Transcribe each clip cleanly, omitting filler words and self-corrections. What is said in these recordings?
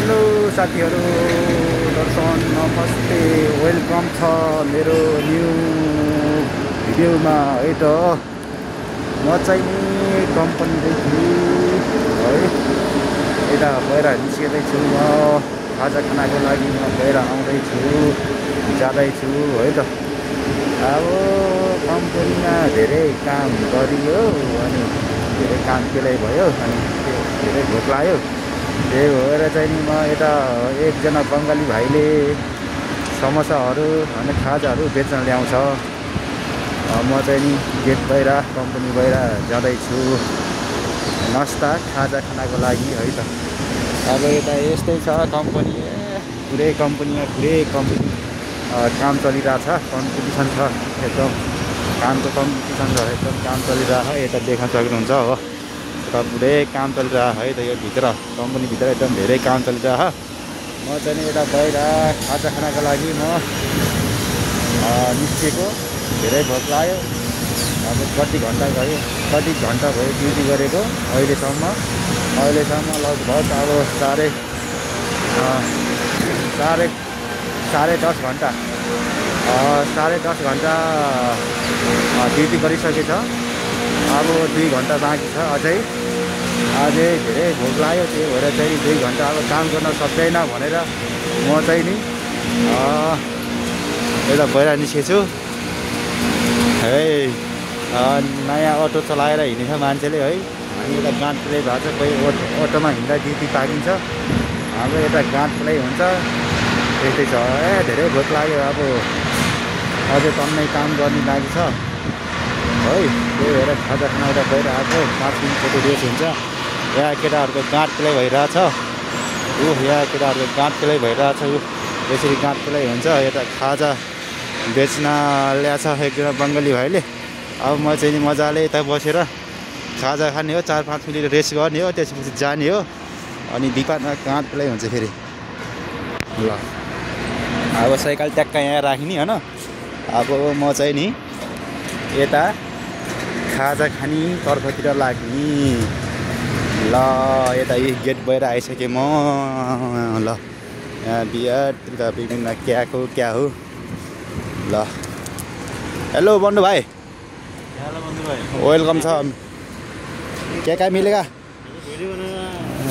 Hello साथीहरू, दर्शन नमस्ते, welcome छ मेरो न्यू भिडियोमा है त। म चाहिँ नि कम्पनीमै छु है, यता बाहिर निस्केदैछु। म खाजा खानाको लागि म बाहिर आउँदैछु, जाँदैछु है त। अब कम्पनीमा धेरै काम गरियो अनि धेरै काम पेलाइ भयो अनि धेरै भोक लाग्यो। त्यही भएर चाहिँ नि म यता एकजना बङ्गाली भाइले समोसाहरू अनि खाजाहरू बेच्न ल्याउँछ। म चाहिँ नि गेट बाहिर कम्पनी बाहिर जाँदैछु नास्ता खाजा खानाको लागि है त। अब यता यस्तै छ कम्पनी, पुरै कम्पनीमा काम चलिरहेछ, कम्पिटिसन छ एकदम, कामको कम्पिटिसन छ एकदम, काम चलिरहेछ। यता देख्न सक्नुहुन्छ हो, यता पुरै काम चलिरहेछ है त। यो भित्र कम्पनीभित्र एकदम धेरै काम चलिरहेछ। म चाहिँ नि यता बाहिर खाजा खानाको लागि म निस्केको, धेरै भोक लाग्यो। अब कति घन्टा भयो ड्युटी गरेको अहिलेसम्म लगभग अब साढे दस घन्टा ड्युटी गरिसकेछ। अब 2 घन्टा बाँकी छ अझै धेरै भोक लाग्यो। त्यही भएर चाहिँ 2 घन्टा अब काम गर्न सक्दैन भनेर म चाहिँ नि यता बाहिर निस्केछु है। नयाँ अटो चलाएर हिँडेछ मान्छेले है, हामी यता गाँठ प्लाई भएको छ। कोही अटोमा हिँड्दा ड्युटी पाकिन्छ, हाम्रो यता गाँठ प्लाई हुन्छ। त्यस्तै छ, धेरै भोक लाग्यो। अब अझै टन्नै काम गर्ने लागि छ है। त्यही भएर खाजा खाना यता बाहिर आएको, 5 मिनटको रेस हुन्छ। यहाँ केटाहरूको गाँठ प्लाई भइरहेछ, यहाँ केटाहरूको गाँठ प्लाई भइरहेछ। यसरी गाँठ प्लाई हुन्छ। यता खाजा बेच्न ल्याएछ एकजना बङ्गाली भाइले। अब म चाहिँ नि मजाले यता बसेर खाजा खाने हो, 4-5 मिनट रेस्ट गर्ने हो, त्यसपछि जाने हो। अनि बिपातमा गाँठ प्लाई हुन्छ फेरि। ल अब साइकल ट्याक्क यहाँ राख्ने होइन। अब म चाहिँ नि यता खाजा खाने तर्फतिर लाग्ने। ल यता यही गेट बाहिर आइसकेँ म। ल यहाँ बिहार विभिन्न क्या हो। ल हेलो बन्धु भाइ, वेलकम छ। क्या मिलेगा?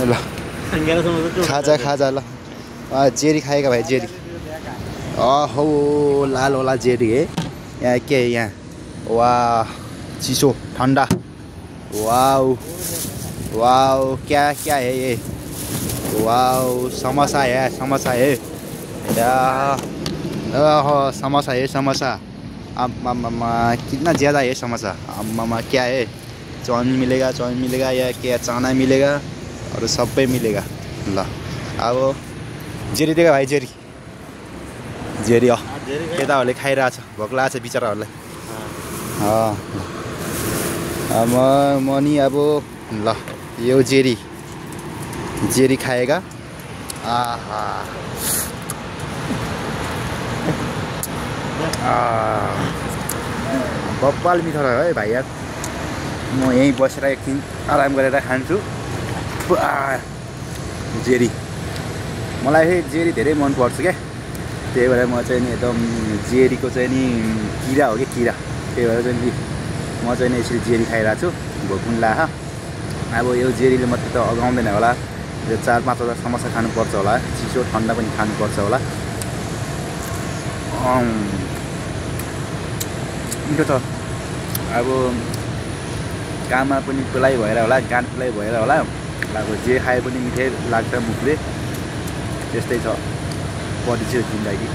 ल खाजा ल जेरी खाएगा भाइ, जेरी। हो लाल वाला जेरी है। यहाँ के है यहाँ? वाह चिसो ठंडा। वाओ क्या है ये? वाओ समोसा है समोसा। अम्मा कितना ज़्यादा है समोसा। अम्मा क्या है? चाउमिन मिलेगा या क्या चना मिलेगा और सबै मिलेगा। ल अब जेरी दिएको भाइ, जेरी केटाहरूले खाइरहेछ, भोक लागेको छ बिचराहरूलाई। म नि अब ल यो जेरी खाएगा। बब्बाल मिठो रह्यो है भाइ यार। म यहीँ बसेर एकछिन आराम गरेर खान्छु जेरी। मलाई जेरी धेरै मनपर्छ क्या, त्यही भएर म चाहिँ नि एकदम जेरीको चाहिँ नि किरा हो कि किरा। त्यही भएर चाहिँ नि म चाहिँ नि यसरी जेरी खाइरहेको छु, भोक पनि लाग्यो। अब यो जेरीले मात्रै त अगाउँदैन होला, यो 4-5 समोसा खानुपर्छ होला, चिसो ठन्डा पनि खानुपर्छ होला। मिठो छ। अब काममा पनि पेलाइ भएर होला, गाँठ पेलाइ भएर होला, अब जे खाए पनि मिठै लाग्छ मुखले। त्यस्तै छ परिचय जिन्दगी।